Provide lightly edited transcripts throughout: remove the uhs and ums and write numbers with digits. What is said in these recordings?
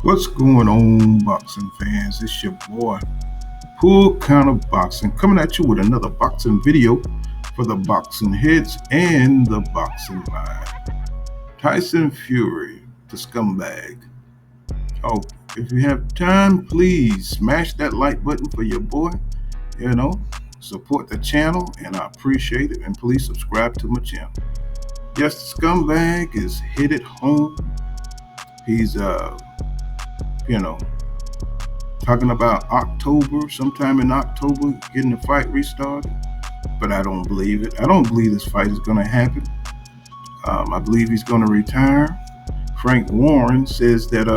What's going on, boxing fans? It's your boy, Full Counter Boxing, coming at you with another boxing video for the boxing heads and the boxing mind. Tyson Fury, the scumbag. Oh, if you have time, please smash that like button for your boy. You know, support the channel, and I appreciate it. And please subscribe to my channel. Yes, the scumbag is headed home. He's, you know, talking about October, sometime in October, getting the fight restarted. But I don't believe it. I don't believe this fight is going to happen. I believe he's going to retire. Frank Warren says that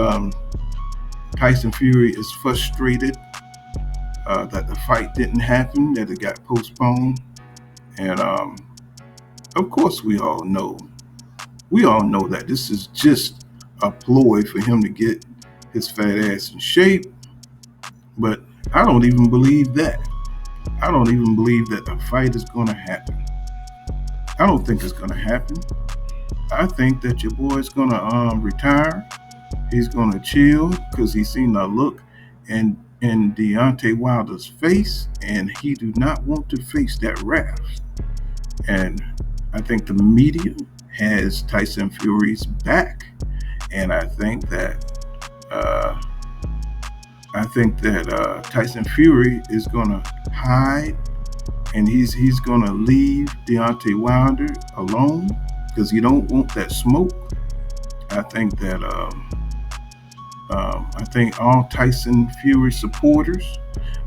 Tyson Fury is frustrated that the fight didn't happen, that it got postponed. And of course, we all know that this is just a ploy for him to get his fat ass in shape. But I don't even believe that. I don't even believe that the fight is going to happen. I don't think it's going to happen. I think that your boy is going to retire. He's going to chill because he's seen the look in Deontay Wilder's face, and he do not want to face that wrath. And I think the media has Tyson Fury's back, and I think that Tyson Fury is going to hide, and he's going to leave Deontay Wilder alone because he don't want that smoke. I think that I think all Tyson Fury supporters,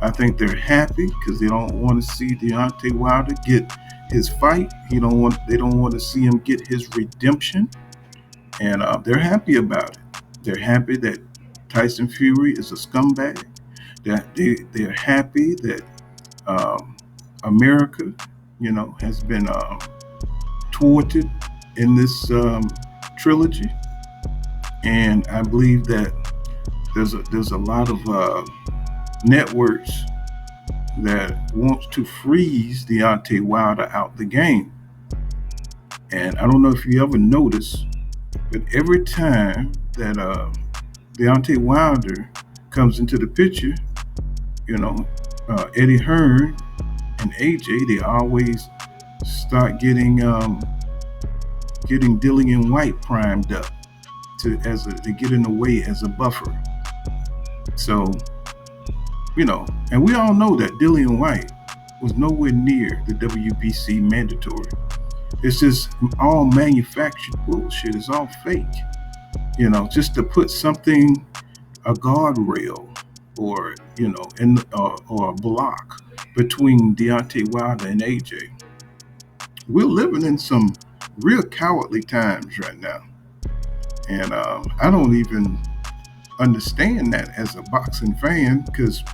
I think they're happy because they don't want to see Deontay Wilder get his fight. They don't want to see him get his redemption, and they're happy about it. They're happy that Tyson Fury is a scumbag. That they're happy that America, has been thwarted in this trilogy, and I believe that there's a lot of networks that wants to freeze Deontay Wilder out the game. And I don't know if you ever noticed, but every time that Deontay Wilder comes into the picture, Eddie Hearn and AJ, they always start getting Dillian White primed up to get in the way as a buffer. So, and we all know that Dillian White was nowhere near the WBC mandatory. It's just all manufactured bullshit. It's all fake. Just to put something, a guardrail, or or a block between Deontay Wilder and AJ. We're living in some real cowardly times right now, and I don't even understand that as a boxing fan, because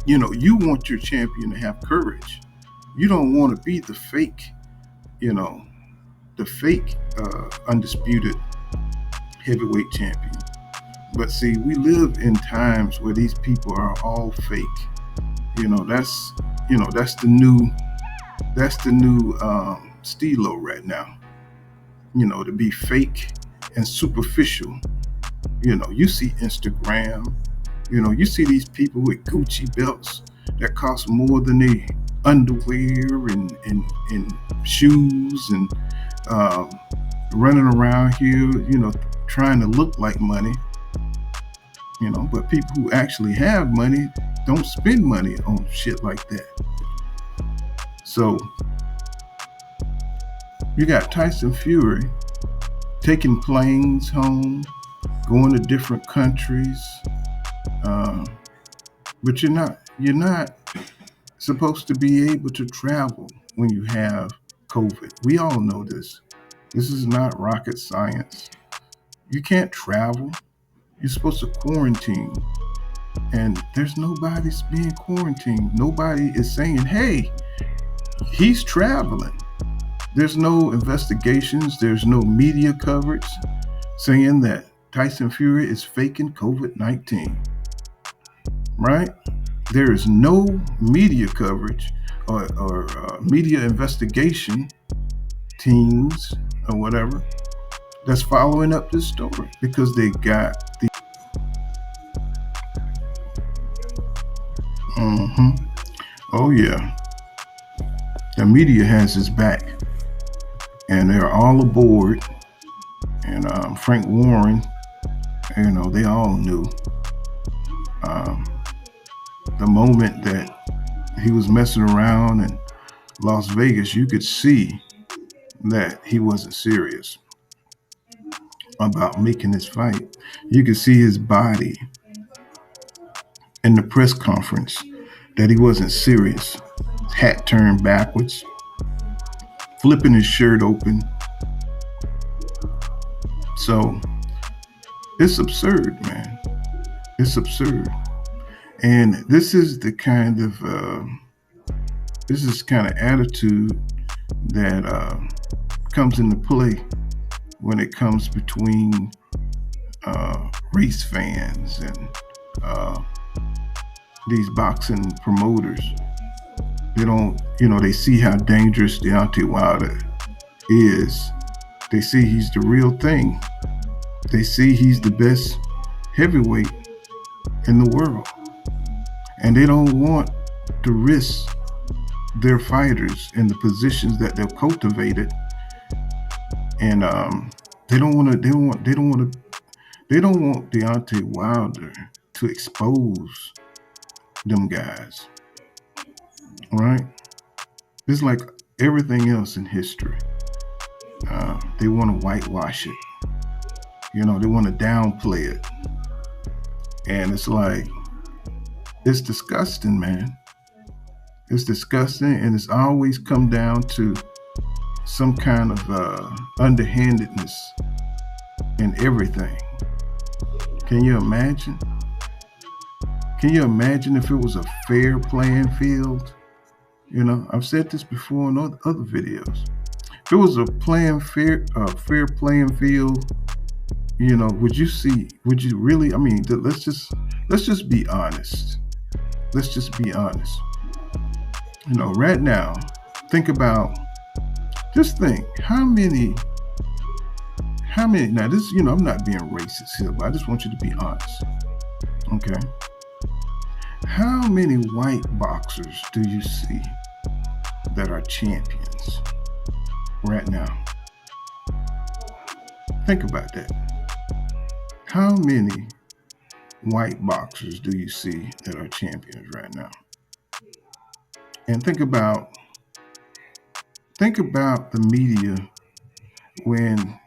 you want your champion to have courage. You don't want to be the fake, undisputed heavyweight champion. But see, we live in times where these people are all fake. That's the new stilo right now. To be fake and superficial. You see Instagram. You see these people with Gucci belts that cost more than their underwear and shoes, and running around here, trying to look like money. But people who actually have money don't spend money on shit like that. So you got Tyson Fury taking planes home, going to different countries, but you're not supposed to be able to travel when you have COVID. We all know this. This is not rocket science. You can't travel. You're supposed to quarantine, and there's nobody's being quarantined. Nobody is saying, hey, he's traveling. There's no investigations. There's no media coverage saying that Tyson Fury is faking COVID-19, right? There is no media coverage or media investigation teams or whatever that's following up this story, because they got Oh yeah, the media has his back, and they're all aboard. And Frank Warren, they all knew um, the moment that he was messing around in Las Vegas. You could see that he wasn't serious about making this fight. You could see his body in the press conference that he wasn't serious. Hat turned backwards, flipping his shirt open. So it's absurd, man. It's absurd. And this is kind of attitude that comes into play when it comes between race fans and these boxing promoters. They see how dangerous Deontay Wilder is. They see he's the real thing. They see he's the best heavyweight in the world. And they don't want to risk their fighters in the positions that they've cultivated. And they don't want Deontay Wilder to expose them guys. Right? It's like everything else in history. They want to whitewash it. They want to downplay it. And it's like, it's disgusting, man. It's disgusting, and it's always come down to some kind of underhandedness in everything. Can you imagine? Can you imagine if it was a fair playing field? I've said this before in other videos. If it was a fair playing field, would you really? I mean, let's just be honest. Let's just be honest. Right now, just think how many, now this, I'm not being racist here, but I just want you to be honest. Okay. How many white boxers do you see that are champions right now? Think about that. How many white boxers do you see that are champions right now? And think about the media when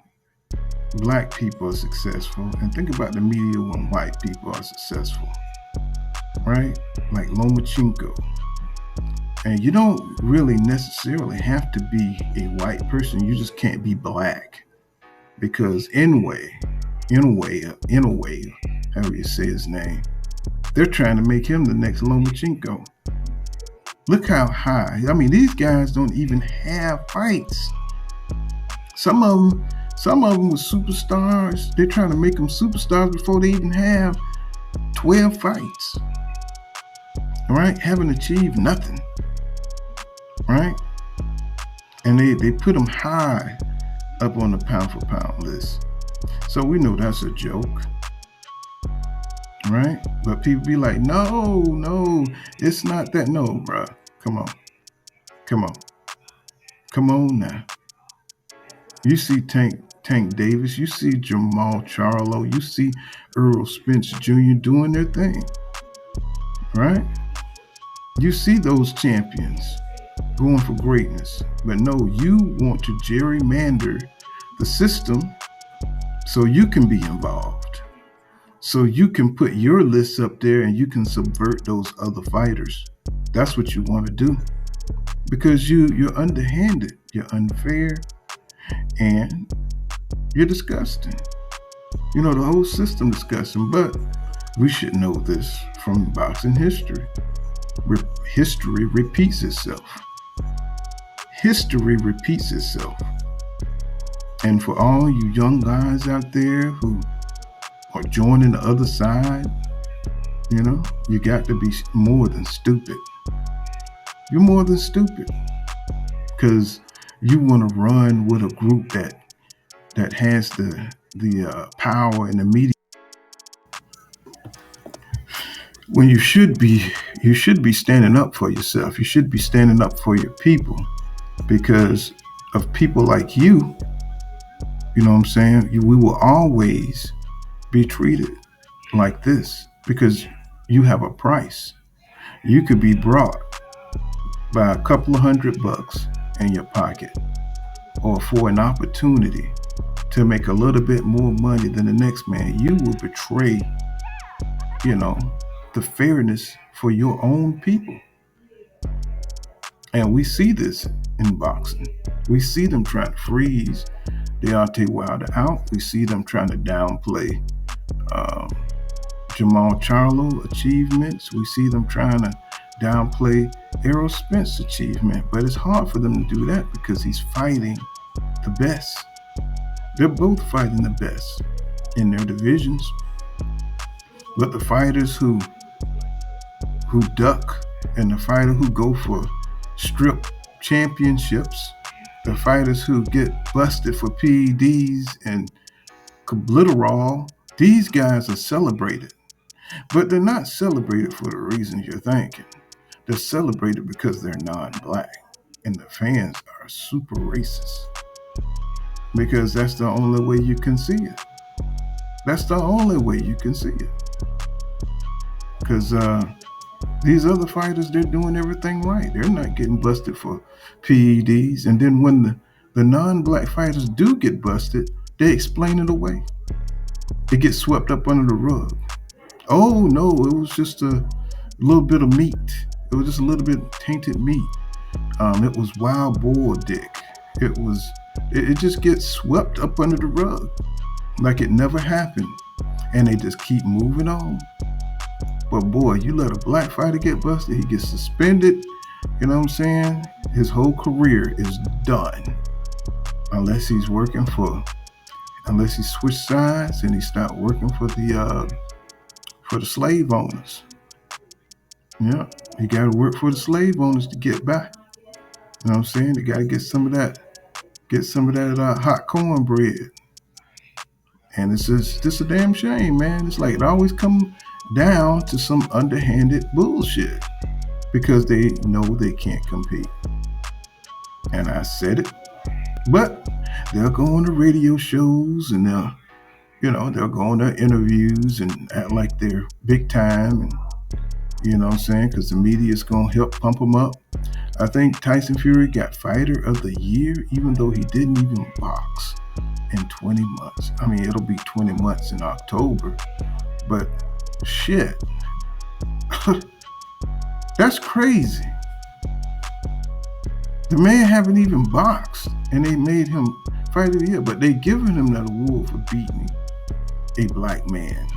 black people are successful, and think about the media when white people are successful, right? Like Lomachenko. And you don't really necessarily have to be a white person. You just can't be black, because Inouye, however you say his name, they're trying to make him the next Lomachenko. Look how high. I mean, these guys don't even have fights. Some of them were superstars. They're trying to make them superstars before they even have 12 fights. All right? Haven't achieved nothing. Right? And they put them high up on the pound for pound list. So we know that's a joke. Right? But people be like, no, it's not that. No, bruh. Come on now. You see Tank Davis, you see Jamal Charlo, you see Earl Spence Jr. doing their thing. Right? You see those champions going for greatness. But no, you want to gerrymander the system so you can be involved. So you can put your list up there and you can subvert those other fighters. That's what you want to do. Because you're underhanded, you're unfair, and you're disgusting. The whole system disgusting, but we should know this from boxing history. History repeats itself. History repeats itself. And for all you young guys out there who are joining the other side, you got to be more than stupid. You're more than stupid, because you want to run with a group that has the power and the media. when you should be standing up for yourself. You should be standing up for your people because of people like you. You know what I'm saying? We will always be treated like this because you have a price. You could be brought by a couple of $100 in your pocket or for an opportunity to make a little bit more money than the next man. You will betray, you know, the fairness for your own people. And we see this in boxing. We see them trying to freeze Deontay Wilder out. We see them trying to downplay um, Jamal Charlo achievements. We see them trying to downplay Errol Spence's achievement. But it's hard for them to do that because he's fighting the best. They're both fighting the best in their divisions. But the fighters who duck and the fighter who go for strip championships, the fighters who get busted for PEDs and Clitorol, these guys are celebrated. But they're not celebrated for the reasons you're thinking. They're celebrated because they're non-black. And the fans are super racist. Because that's the only way you can see it. That's the only way you can see it. Because these other fighters, they're doing everything right. They're not getting busted for PEDs. And then when the non-black fighters do get busted, they explain it away. It gets swept up under the rug. Oh, no, it was just a little bit of meat. It was just a little bit tainted meat. It was wild boar dick. It just gets swept up under the rug like it never happened. And they just keep moving on. But boy, you let a black fighter get busted, he gets suspended. You know what I'm saying? His whole career is done. Unless he switched sides and he stopped working for the slave owners. Yeah, he got to work for the slave owners to get by. You know what I'm saying? They got to get some of that hot cornbread. And it's just a damn shame, man. It's like it always comes down to some underhanded bullshit because they know they can't compete. And I said it, but they'll go on the radio shows and they'll go on their interviews and act like they're big time, and you know what I'm saying, because the media is going to help pump them up. I think Tyson Fury got Fighter of the Year, even though he didn't even box in 20 months. I mean, it'll be 20 months in October, but shit. That's crazy. The man haven't even boxed, and they made him Fighter of the Year, but they giving him that award for beating a black man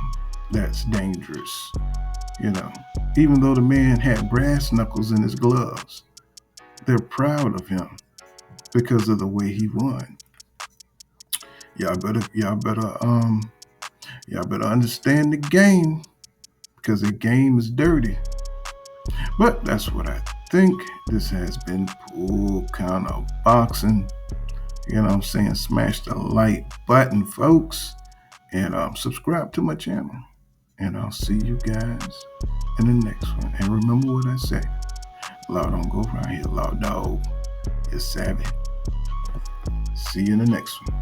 that's dangerous. Even though the man had brass knuckles in his gloves, they're proud of him because of the way he won. Y'all better understand the game because the game is dirty. But that's what I think. This has been Pool Counter Boxing. You know what I'm saying? Smash the like button, folks, and subscribe to my channel. And I'll see you guys in the next one. And remember what I say. Law don't go around here. Law dog is savvy. See you in the next one.